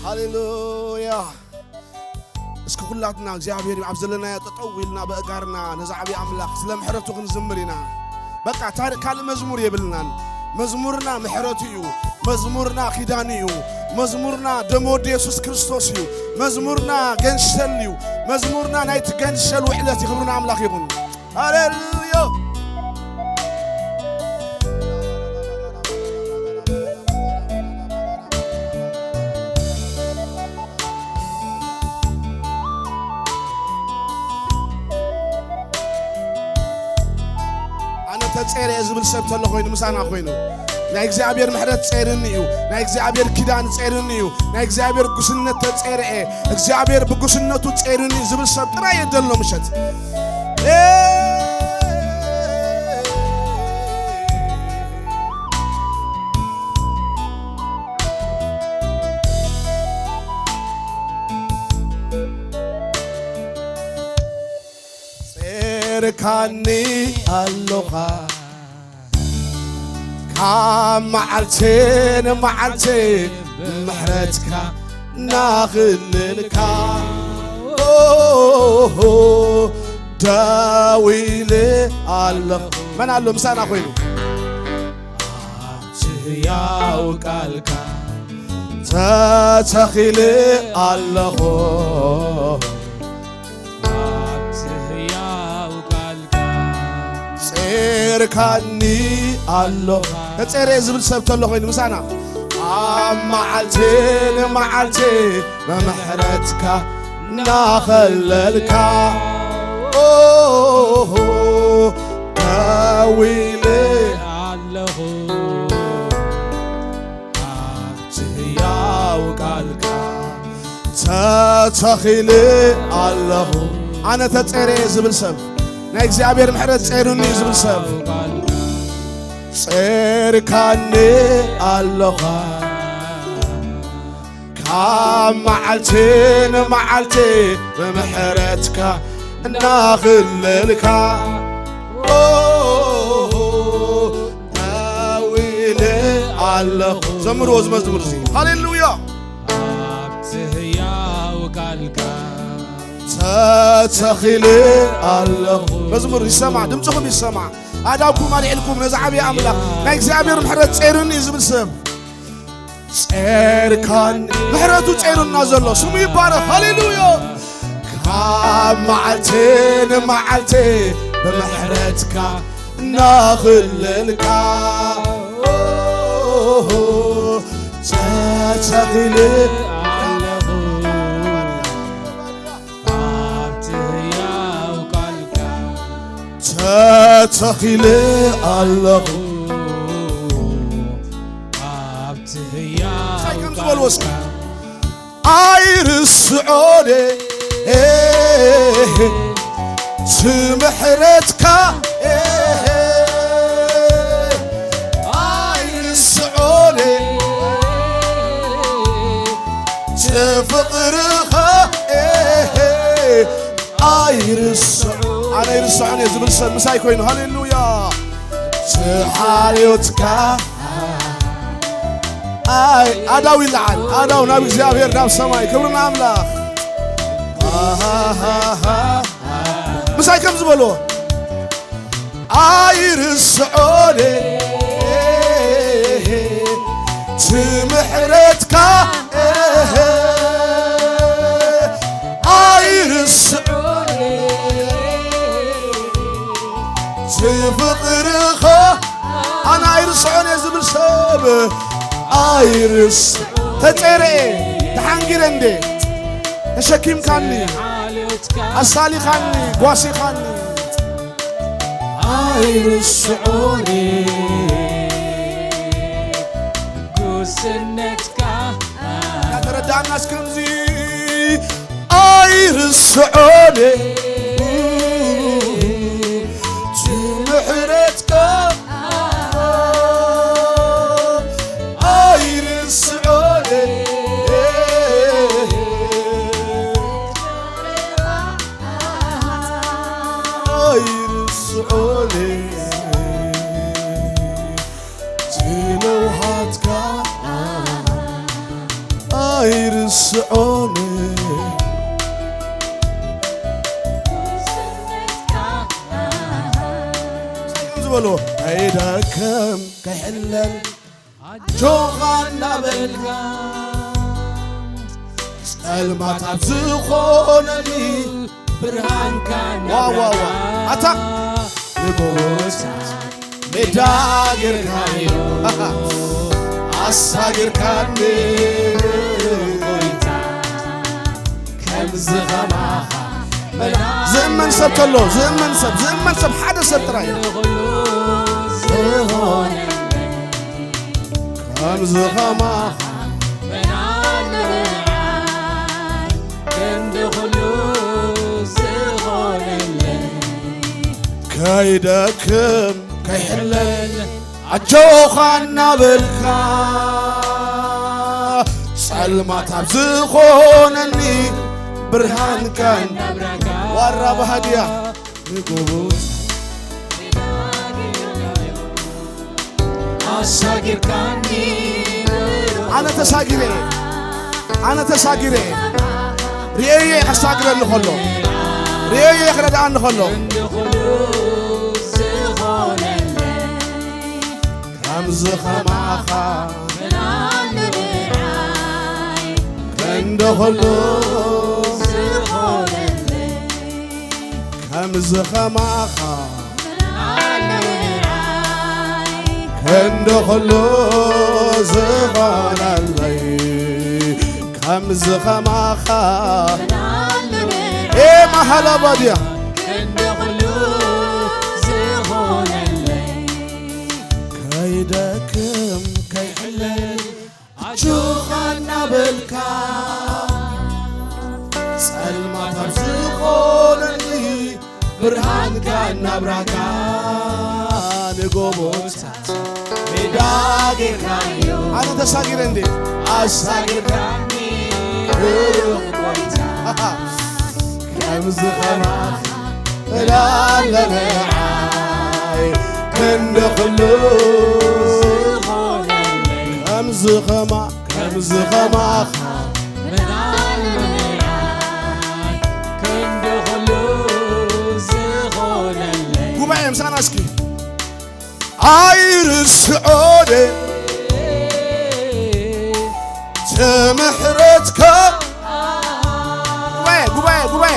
هاليلويا اسكو كلاتنا እግዚአብሔር عبزلنا يتطولنا بأقارنا نزعبي أملاك سلام حرتو خنزمرنا بقى تارك كال مزمور يبلنا مزمورنا محرتيو مزمورنا خدانيو مزمورنا دمود يسوس كريستوسيو مزمورنا جنشليو مزمورنا نايت جنشل وحلتي خبرنا أملاك يكون هاليلويا تسير يزبل سبت الله خوينو مسانا خوينو نا እግዚአብሔር ምሕረት ጸርንዩ ና እግዚአብሔር ኪዳን ጸርንዩ ና እግዚአብሔር ጉስነት ተጸርኤ እግዚአብሔር በጉስነቱ ጸርንዩ ዝብል ሰብ ጥራ የደሎ ምሸት ጸርካኒ አሎኻ معلتين معلتين محرتك ناخللك داويلي الله من قال له مسانا خوينو يا وقالك تتخيلي الله سيركاني الله تسيري زبل سبت الله خوين مسانا معلتين معلتين بمحرتك ناخللك داويلي الله يا وقالك تتخيلي الله أنا تسيري زبل سبت نا እግዚአብሔር ምሕረት ጸሩኒ ዝብል ሰብ ጸርካኒ ኣለኻ ካብ መዓልትን መዓልቲ ብምሕረትካ እናኽልልካ ዳዊለ ኣለኹ ዘምርዎ ዝመዝሙር እዚ ሃሌሉያ ኣብትህያው ቃልካ تتخيلي الله مزمور يسمع دمتكم يسمع أداكم عليكم نزعبي أملاك نا እግዚአብሔር ምሕረት ጸሩኒ ዝብል ሰብ ጸርካን ምሕረቱ ጸሩና ዘሎ ስሙ ይባረክ ሃሌሉያ ካብ መዓልትን መዓልቲ ብምሕረትካ እናኽልልካ ተተኺሊ تتخيلي الله عبتهيا كم زبل وسك عيرس عودي تمحرتك عيرس عودي تفقرها عيرس أنا يرسعني زبل سن مساي كوينو هاليلويا تحاليوتك أي أداوي لعن أداو نبي زيابير ناب سماي كبرنا أملاك مساي كم زبلو يرسعني تمحرتك يرسعني تفقرخه أنا عيرس عوني زبل ساب عيرس تتري تحنجر عندي تشكيم كاني أصالي خاني قواسي خاني عيرس عوني قوسنتك لا تردع الناس كنزي عيرس عوني محرتك عيرس عوني عيرس عوني تلوحاتك ኣይርስዖኒ ዝበሎ ኣይደከም ከይሕለል ጆኻ እናበልካ ጸልማታት ዝኾነኒ ብርሃንካ ዋዋዋ ኣታ ንጎታት ሜዳ ጌርካዮ ኣሳጊርካኒ ጎይታ ከምዚ ኸማኻ ዝእመን ሰብ ከሎ ዝእመን ሰብ ሓደ ሰብ ጥራይ ከምዚ ኸማኻ ከይደክም ከይሕለል ኣጆኻ እናበልካ ጸልማታት ዝኾነኒ ብርሃንካ ዋራ ባህድያ ንጎቦት ኣሳጊርካኒ ኣነ ተሳጊረ ርአየ ከሳግረኒ ኸሎ ርአየ ክረድኣኒ ኸሎ ከምዚ ኸማኻ ክንደ ኸሎ ከምዚ ኸማኻ ክንደ ኸሎ ዝኾነለይ ከምዚ ኸማኻ ማሃላባድያ ከይደክም ከይሕለል ኣጆኻ እናበልካ ጸልማታት ዝኾነኒ ብርሃንካ እናብራካ ንጎቦታት ሜዳ ጌርካዮ ኣነ ተሳጊረ እንዴ ኣሳጊርካኒ ብሩኽ ጎይታ ከምዚ ኸማኻ እላለለዓይ ክንደ ኹሉ ከምዚ ኸማኻ ጉባኤ ምሳና እስኪ ኣይርስዖኒ ትምሕረትካ ጉባኤ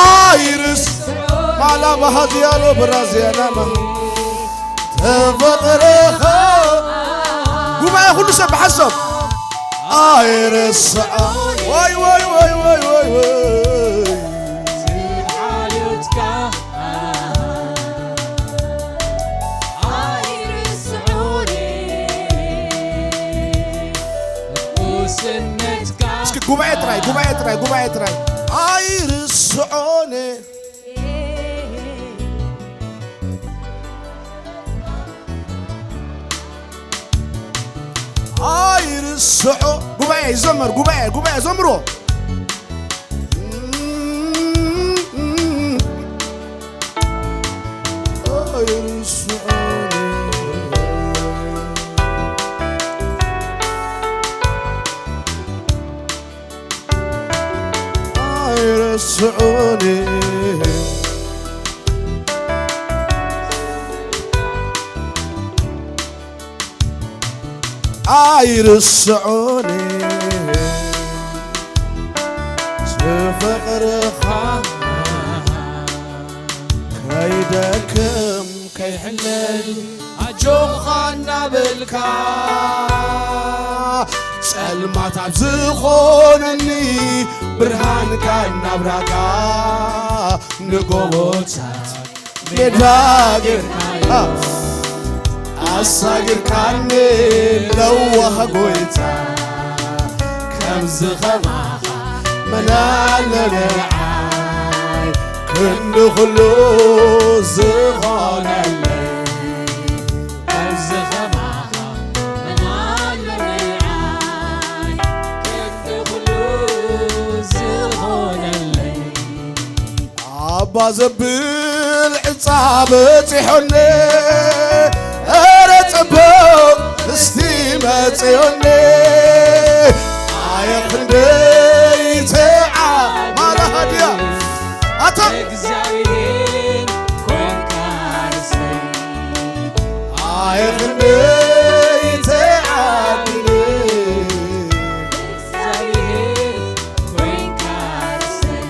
ኣይርስ ማላ ባሃዝያሎ ብራዝያናማ ተፈቕረኻ ጉባኤ ሁሉ ሰብ ብሓሰብ ኣይርስዖኒ ወይ ጉባኤ ጥራይ ኣይርስዖኒ ኣይርስዖ ጉባኤ ይዘመር ጉባኤ ዘምሮ ኣይርስዖኒ ኣይርስዖኒ ትፍቕርኻ ከይደክም ከይሕለል ኣጆኻ እናበልካ ጸልማታት ዝኾነኒ ብርሃንካ እናብራካ ንጎቦታት ሜዳ ጌርካ ኣሳጊርካኒ ለዋህ ጎይታ ከምዚ ኸማኻ መናለለዓይ ክንዲ ኹሉ ዝኾነለይ ከምዚ ኸማኻ መናለለዓይ ክንዲ ኹሉ ዝኾነለይ ኣባ ዘብል ዕፃ በፂሖኒ ጽቡቕ እስቲ መጽዮኒ ኣየኸ ክንደይተዓ ማራሃድያ ኣታ እግዚአብሔር ኮንካ ርሰይ አየ ክንደይተዓ እግዚአብሔር ኮንካ ርሰይ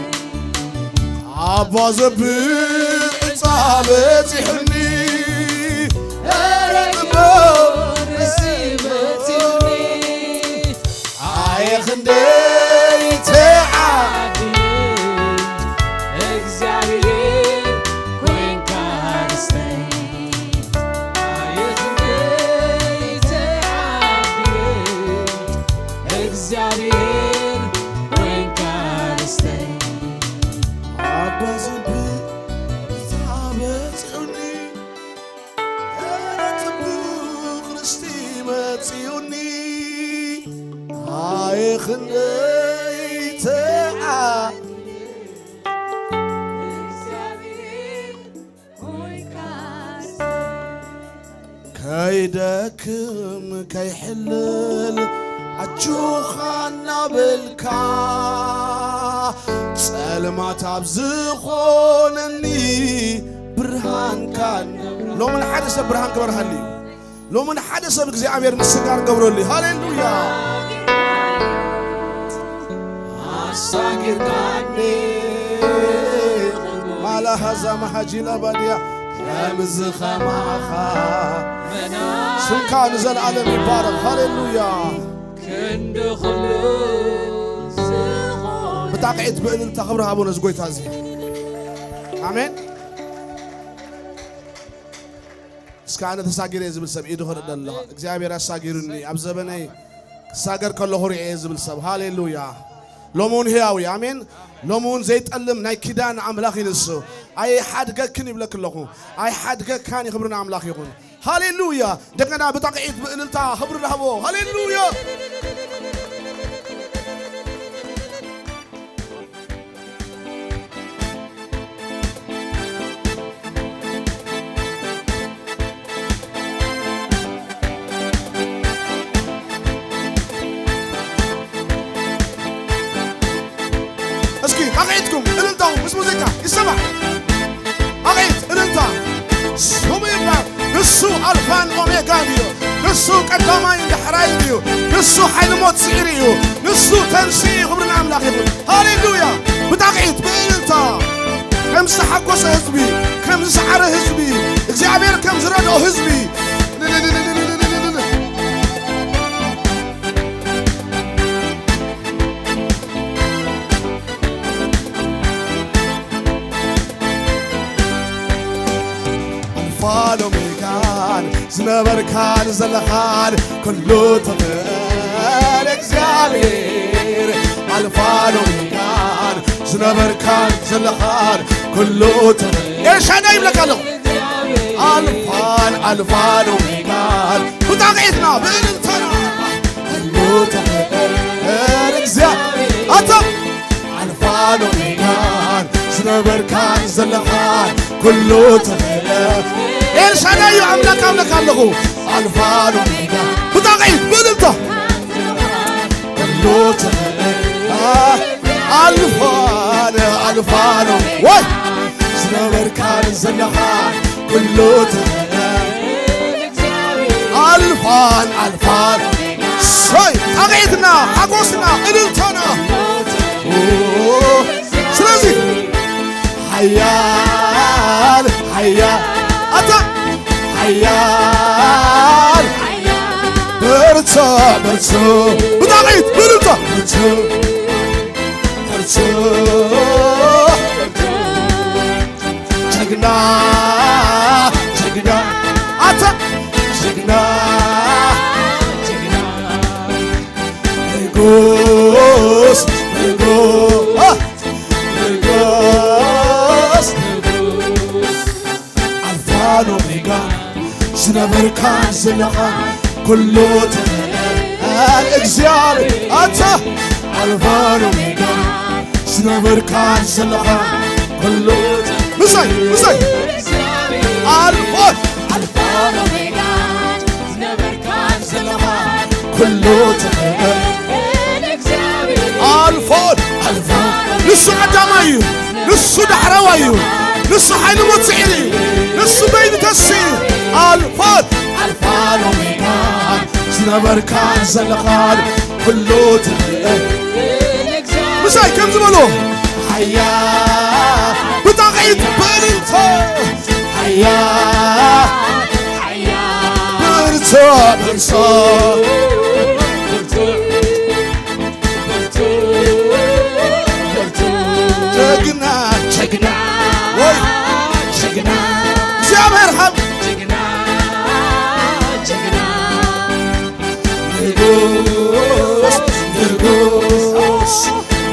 አባ ዘብእ ጻበጽሕኒ كيدكم كيحلل أجوخنا بالكا سلمات أبزخونني برهان كان لو من حدث برهان كبرها لي لو من حدث بكزي عمير مسكار قبروا لي هاليلويا أساقر كاني ما لها زمحجي لبديا يا مزخماخا سلكان زل عالم يبارك هاليلويا كند خلص بتاقعد بإن تخبرها أبونا زقوي تازي آمين اسكان تساقير يزبل سب إيدو خرد الله እግዚአብሔር ያሳጊሩኒ አብዘበነይ ሳገር ከለሆሪ يزبل سب هاليلويا لومون هياوي آمين لومون زيت ألم ناي كيدان أملاخ ينسو أي حد كن يبلك الله أي حد كان يخبرنا أملاخ يقول هاليلويا دقنا بتقعيد بإلتا خبر لهبو هاليلويا اسكي أقعدكم إلتا مش موسيقى يسمع أقعد إلتا سومي يبقى نسو ألفان أوميغا ديو نسو قدامين دحراي ديو نسو حين موت سعريو نسو تنسي خبرنا أملاك يقول هاليلويا بتقعد بإلتا كم سحقوس هزبي كم سحر هزبي እግዚአብሔር كم زردو هزبي فالو ميكان زنبركان زلخان كله تغير እግዚአብሔር الفالو ميكان زنبركان زلخان كله تغير ايش انا يبلك له الفالو ميكان وتقعدنا بانتنا كله تغير እግዚአብሔር اتم الفالو ميكان زنبركان زلخان كله تغير إرشادي أملاك الله ألفان وميغا بتقعد بلنتا كله تغير ألفان واي زنبر كان زنخان كله تغير ألفان شوي تقعدنا حقوسنا إلنتنا سلازي حيال أتا حيال برتا بتقعد برتا برتا جغنا أتا جغنا برغوس ألفان وميغا زنبر كان زلخان كله تغير እግዚአብሔር أتا ألفان وميغا زنبر كان زلخان كله مساي ألفان وميغا زنبر كان زلخان كله تغير ንሱ ቀዳማይ እዩ ንሱ ዳሕራዋይ እዩ ንሱ ሓይሊ ሙፅዒር እዩ ንሱ በይኑ ተሲ ኣልፋን ኣልፋን ኦሜጋ ዝነበርካን ዘለኻን ኩሉ ትኽእል ምሳይ ከም ዝበሎ ሓያል ብጣቂት በልንቶ ሓያል ብርቶ ብርቶ ጀግና ጀግና ወይ ጀግና እግዚአብሔር ሀብ ጀግና ጀግና ንጉስ ንጉስ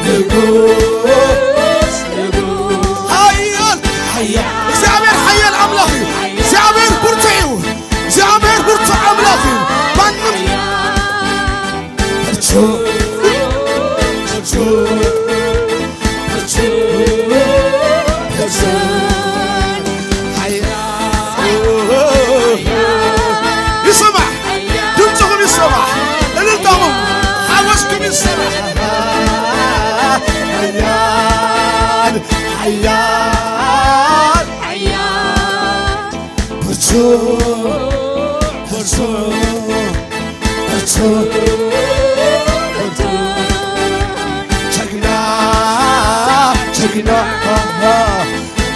ንጉስ ሓያል ሓያል እግዚአብሔር ሓያል አምላክ እዩ እግዚአብሔር ብርቱ እዩ እግዚአብሔር ብርቱ አምላክ እዩ ማንም ብርቱ ብርቱ يسمع دمتهم يسمع الالتهم حوشكم يسمع حيان حيان حيان برتو برتو برتو جگنا جگنا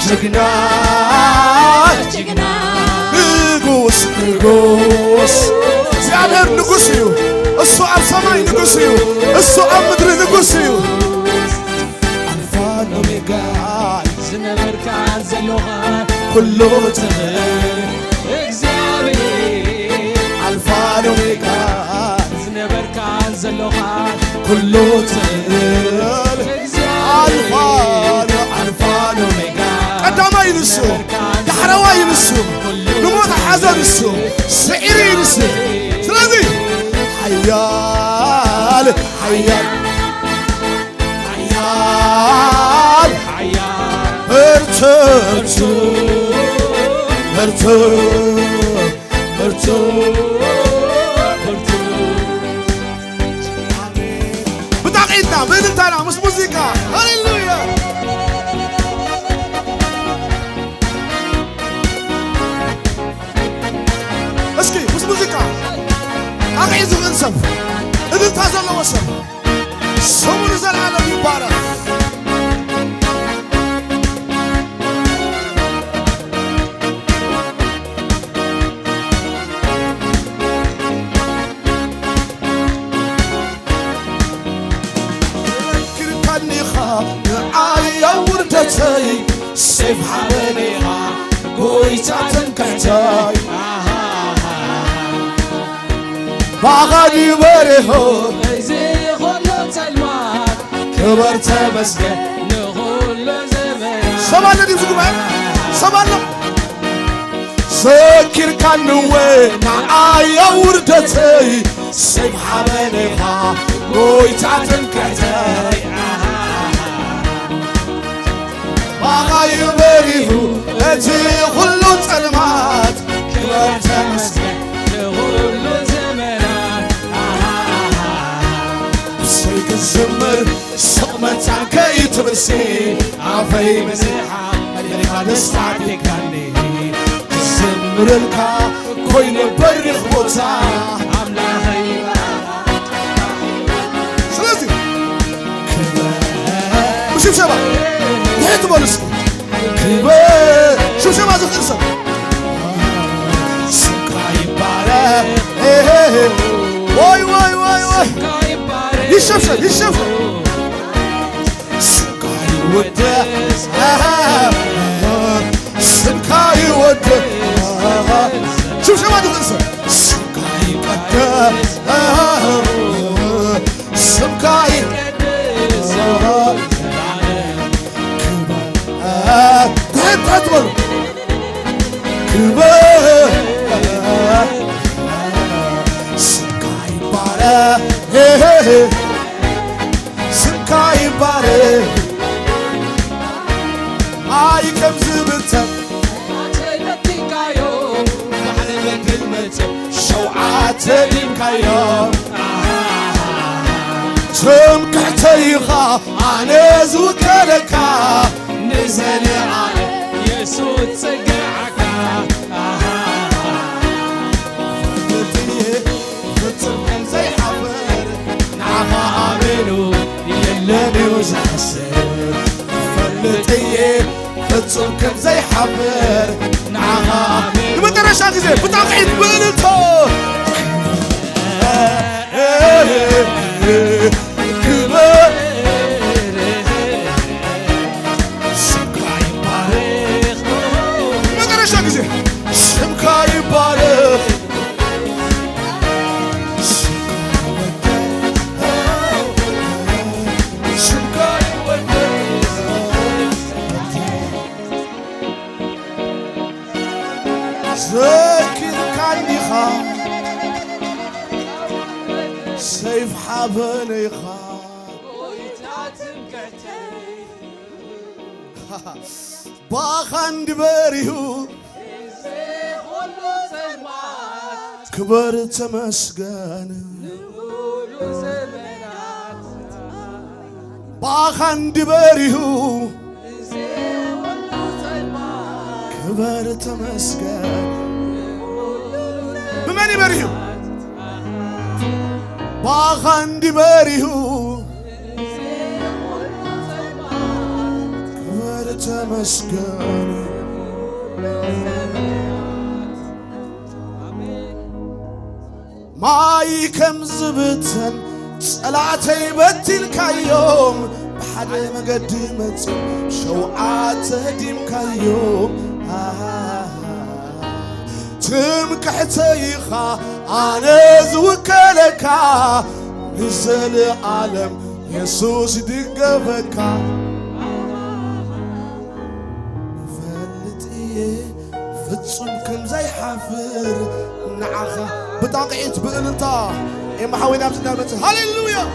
جگنا جگنا ንጉስ ንጉስ እግዚአብሔር ንጉስ እዩ እሱ ኣብ ሰማይ ንጉስ እዩ እሱ ኣብ ምድሪ ንጉስ እዩ ኣልፋን ኦሜጋ ዝነበርካ ዘለኻ ኩሉ ትኽእል እግዚአብሔር ኣልፋን ኦሜጋ ዝነበርካ ዘለኻ ኩሉ ትኽእል ኣልፋን ኣልፋን ኦሜጋ ቀዳማይ ንሱ ዳሕራዋይ ንሱ ንሞት ሓዘ ንሱ ስዒሪ ንሱ ስለዚ ሓያል ሓያል ሓያል حيان ብርቱ ብርቱ ብርቱ ብጣቂትና ብእልልታና ምስ ሙዚቃ ሃሌሉያ እስኪ ምስ ሙዚቃ ኣቂዕ ዝኽእል ሰብ እልልታ ዘለዎ ሰብ ስሙ ንዘለዓለም ይባረክ ንዓየ ውርደተይ ሰይፍ ሓበኔኻ ጎይታ ተንከሕተይ ባኻዲ በሪሆ እዚ ኩሉ ጸልማት ክበር ተመስገን ንኹሉ ዘመን ሰብ ኣለ ድዩ ዝጉባኤ ሰብ ኣለ ዘኪርካንወ ንዓየ ውርደተይ ሰይፍ ሓበኔኻ ጎይታ ተንከሕተይ ባኻዲ በሪሁ እቲ ኩሉ ጸልማት ክበር ተመስገን ንኹሉ ዘመናት ብሰይ ክዝምር ስቕመታን ከይትብሲ ኣፈይ መሲሓ መሊኻ ደስታ ቴካኒ ክዝምርልካ ኮይኑ በሪኽ ቦታ ኣምላኸይ ስለዚ ብሽብሸባ ንሕቲ በሉ እስኪ ክበር ሽብሸባ ዝኽእል ሰብ ስምካ ይባረክ ወይ ወይ ወይ ወይ ይሸብሸብ ይሸብሸብ ስምካ ይወደስ ስምካ ይወደስ ሽብሸባ ዝኽእል ሰብ ስምካ ይቀደስ ስምካ ቅድስ ትሕት በሉ ክበር ስምካ ይባረክ ስምካ ይባረክ ኣይ ከም ዝብተን ተይበቲካዮ ባሕሪ በትልመት ሸውዓተ ዲምካዮ ትምክሕተይኻ أنا زوكلك نزل على يسوع تسقعك فتم زي حفر نعفى عملو يلني وزحسر فلتي فتم كم زي حفر نعفى عملو المدرسة غزي بتعقيد بلتو كبر المدرسة غزي شمكا يبارك ذاكر كاني خا سيف حبني خا باخند بريو كبر تمسكن باخند بريو كبر تمسكن بمن بريو باخند بريو كبر تمسكن ماي كم زبتن صلاتي بتلك يوم بحد مقدمت شوعات هديمك يوم تمكحتيخا أنا زوكلك نزل عالم يسوس دقفك فلتي فتسم كم زي حفر نعخا بتقعيت بقلتا إما حاولنا بزنا هاليلويا